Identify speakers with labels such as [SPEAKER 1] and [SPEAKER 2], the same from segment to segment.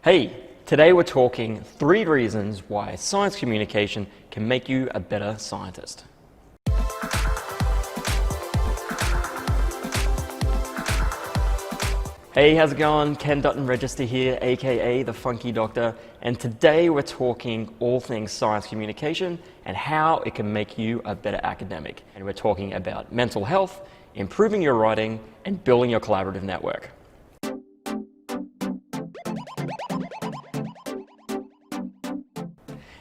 [SPEAKER 1] Hey, today we're talking 3 reasons why science communication can make you a better scientist. Hey, how's it going? Ken Dutton-Regester here, aka the Funky Doctor, and today we're talking all things science communication and how it can make you a better academic. And we're talking about mental health, improving your writing, and building your collaborative network.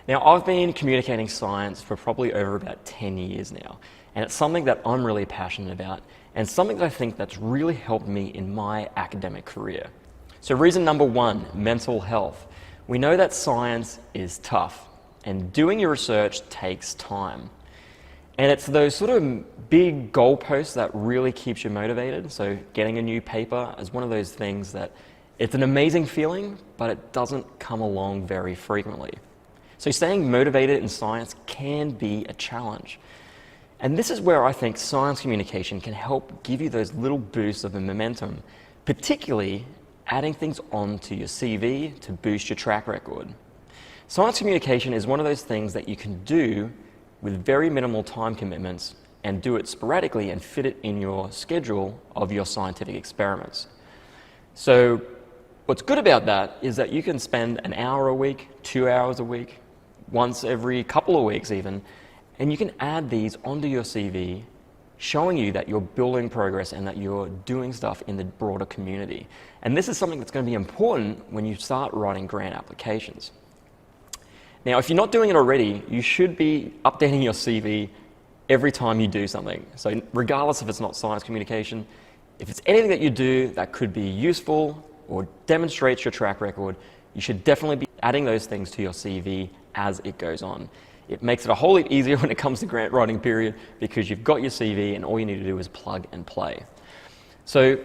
[SPEAKER 1] Now, I've been communicating science for probably over about 10 years now, and it's something that I'm really passionate about, and something that I think that's really helped me in my academic career. So reason number 1, mental health. We know that science is tough, and doing your research takes time. And it's those sort of big goalposts that really keeps you motivated. So getting a new paper is one of those things that it's an amazing feeling, but it doesn't come along very frequently. So staying motivated in science can be a challenge. And this is where I think science communication can help give you those little boosts of the momentum, particularly adding things onto your CV to boost your track record. Science communication is one of those things that you can do with very minimal time commitments and do it sporadically and fit it in your schedule of your scientific experiments. So what's good about that is that you can spend an hour a week, 2 hours a week, once every couple of weeks even, and you can add these onto your CV, showing you that you're building progress and that you're doing stuff in the broader community. And this is something that's going to be important when you start writing grant applications. Now, if you're not doing it already, you should be updating your CV every time you do something. So regardless if it's not science communication, if it's anything that you do that could be useful or demonstrates your track record, you should definitely be adding those things to your CV as it goes on. It makes it a whole lot easier when it comes to grant writing period because you've got your CV and all you need to do is plug and play. So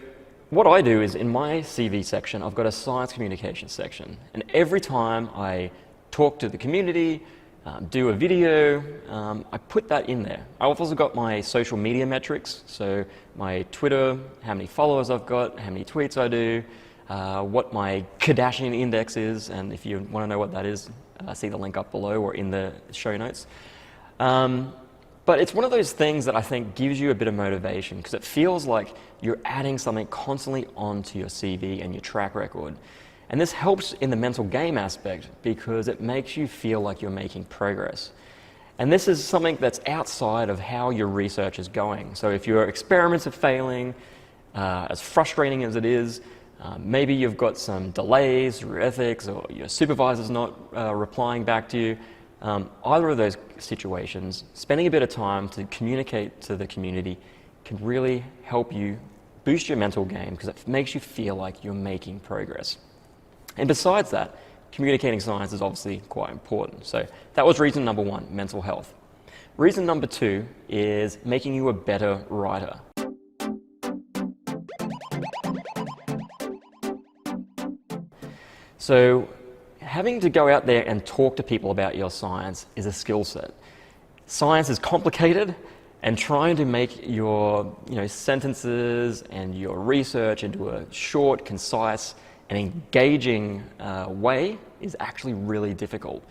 [SPEAKER 1] what I do is in my CV section, I've got a science communication section. And every time I talk to the community, do a video, I put that in there. I've also got my social media metrics, so my Twitter, how many followers I've got, how many tweets I do, what my Kardashian index is, and if you want to know what that is, see the link up below or in the show notes. But it's one of those things that I think gives you a bit of motivation because it feels like you're adding something constantly onto your CV and your track record. And this helps in the mental game aspect because it makes you feel like you're making progress. And this is something that's outside of how your research is going. So if your experiments are failing, as frustrating as it is, maybe you've got some delays through ethics or your supervisor's not replying back to you. Either of those situations, spending a bit of time to communicate to the community can really help you boost your mental game because it makes you feel like you're making progress. And besides that, communicating science is obviously quite important. So that was reason number 1, mental health. Reason number 2 is making you a better writer. So having to go out there and talk to people about your science is a skill set. Science is complicated, and trying to make your sentences and your research into a short, concise, and engaging way is actually really difficult.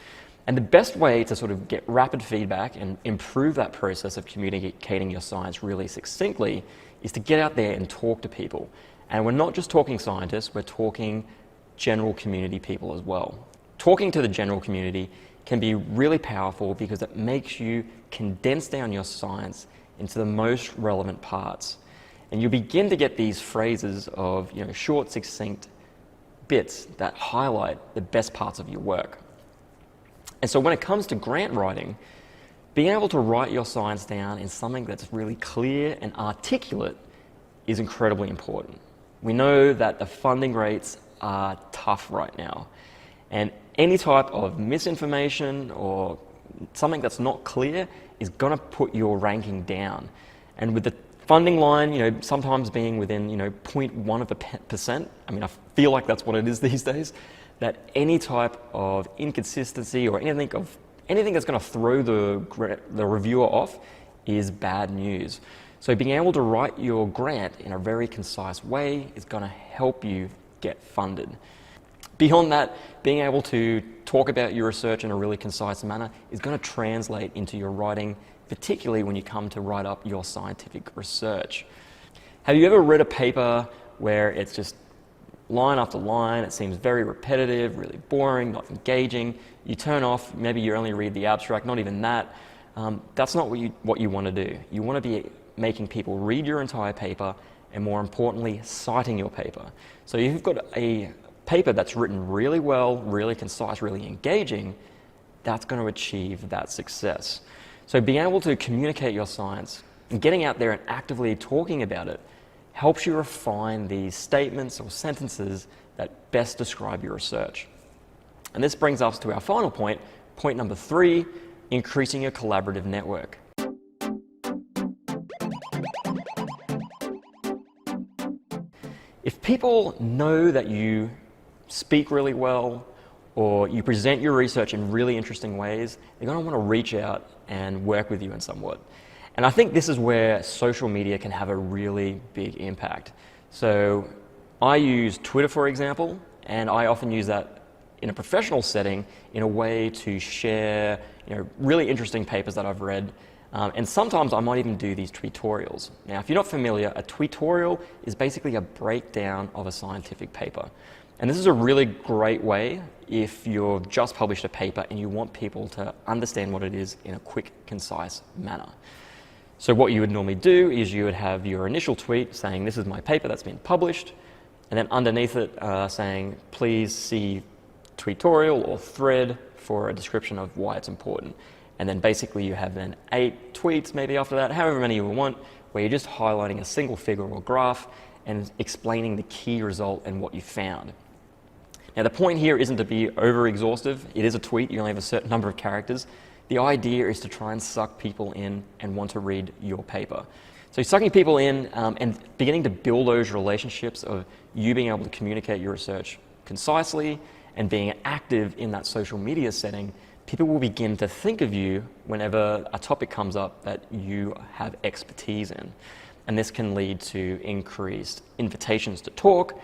[SPEAKER 1] And the best way to sort of get rapid feedback and improve that process of communicating your science really succinctly is to get out there and talk to people. And we're not just talking scientists, we're talking general community people as well. Talking to the general community can be really powerful because it makes you condense down your science into the most relevant parts. And you begin to get these phrases of short, succinct bits that highlight the best parts of your work. And so when it comes to grant writing, being able to write your science down in something that's really clear and articulate is incredibly important. We know that the funding rates are tough right now. And any type of misinformation or something that's not clear is going to put your ranking down. And with the funding line, sometimes being within, 0.1%, I mean, I feel like that's what it is these days, that any type of inconsistency or anything that's going to throw the reviewer off is bad news. So being able to write your grant in a very concise way is going to help you get funded. Beyond that, being able to talk about your research in a really concise manner is going to translate into your writing, particularly when you come to write up your scientific research. Have you ever read a paper where it's just line after line, it seems very repetitive, really boring, not engaging, you turn off, maybe you only read the abstract, not even that. That's not what you want to do. You want to be making people read your entire paper and, more importantly, citing your paper. So if you've got a paper that's written really well, really concise, really engaging, that's going to achieve that success. So being able to communicate your science and getting out there and actively talking about it helps you refine these statements or sentences that best describe your research. And this brings us to our final point, point number 3, increasing your collaborative network. If people know that you speak really well or you present your research in really interesting ways, they're going to want to reach out and work with you in somewhat. And I think this is where social media can have a really big impact. So I use Twitter, for example, and I often use that in a professional setting in a way to share really interesting papers that I've read. And sometimes I might even do these tweetorials. Now, if you're not familiar, a tweetorial is basically a breakdown of a scientific paper. And this is a really great way if you've just published a paper and you want people to understand what it is in a quick, concise manner. So what you would normally do is you would have your initial tweet saying, this is my paper that's been published, and then underneath it saying, please see tweetorial or thread for a description of why it's important. And then basically you have then 8 tweets maybe after that, however many you want, where you're just highlighting a single figure or graph and explaining the key result and what you found. Now the point here isn't to be over-exhaustive. It is a tweet, you only have a certain number of characters. The idea is to try and suck people in and want to read your paper. So sucking people in and beginning to build those relationships of you being able to communicate your research concisely and being active in that social media setting, people will begin to think of you whenever a topic comes up that you have expertise in. And this can lead to increased invitations to talk.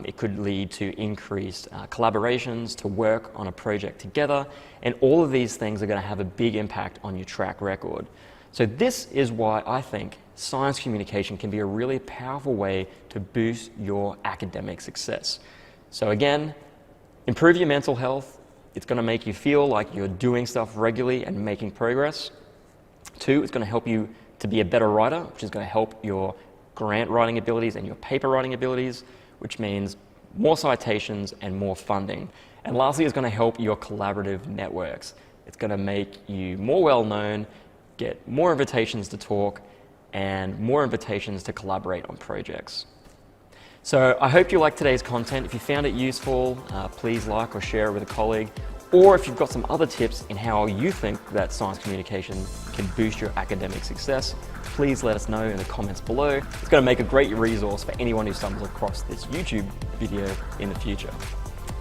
[SPEAKER 1] It could lead to increased collaborations to work on a project together, and all of these things are going to have a big impact on your track record. So this is why I think science communication can be a really powerful way to boost your academic success. So again, improve your mental health. It's going to make you feel like you're doing stuff regularly and making progress. 2, it's going to help you to be a better writer, which is going to help your grant writing abilities and your paper writing abilities, which means more citations and more funding. And lastly, it's going to help your collaborative networks. It's going to make you more well-known, get more invitations to talk, and more invitations to collaborate on projects. So I hope you liked today's content. If you found it useful, please like or share it with a colleague. Or if you've got some other tips in how you think that science communication can boost your academic success, please let us know in the comments below. It's going to make a great resource for anyone who stumbles across this YouTube video in the future.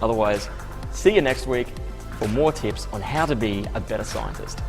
[SPEAKER 1] Otherwise, see you next week for more tips on how to be a better scientist.